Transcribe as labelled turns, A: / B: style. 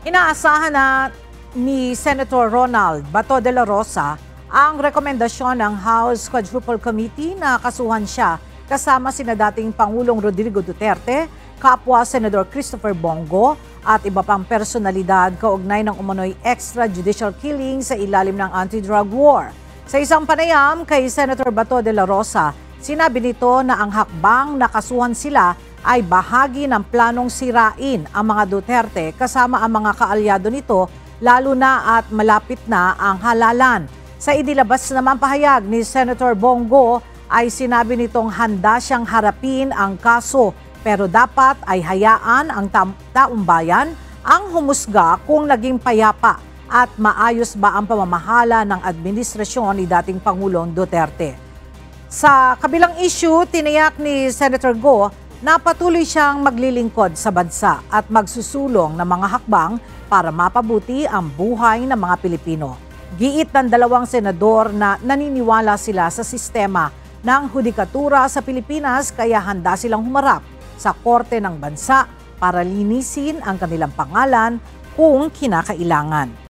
A: Inaasahan na ni Senator Ronald Bato de la Rosa ang rekomendasyon ng House Quadruple Committee na kasuhan siya kasama sina dating Pangulong Rodrigo Duterte, kapwa Senador Christopher Bongo at iba pang personalidad kaugnay ng umano'y extrajudicial killing sa ilalim ng anti-drug war. Sa isang panayam kay Senator Bato de la Rosa, sinabi nito na ang hakbang na kasuhan sila ay bahagi ng planong sirain ang mga Duterte kasama ang mga kaalyado nito, lalo na at malapit na ang halalan. Sa inilabas naman pahayag ni Senator Bongo ay sinabi nitong handa siyang harapin ang kaso, pero dapat ay hayaan ang taong bayan ang humusga kung naging payapa at maayos ba ang pamamahala ng administrasyon ni dating Pangulong Duterte. Sa kabilang issue, tiniyak ni Senator Go na patuloy siyang maglilingkod sa bansa at magsusulong ng mga hakbang para mapabuti ang buhay ng mga Pilipino. Giit ng dalawang senador na naniniwala sila sa sistema ng hudikatura sa Pilipinas, kaya handa silang humarap sa korte ng bansa para linisin ang kanilang pangalan kung kinakailangan.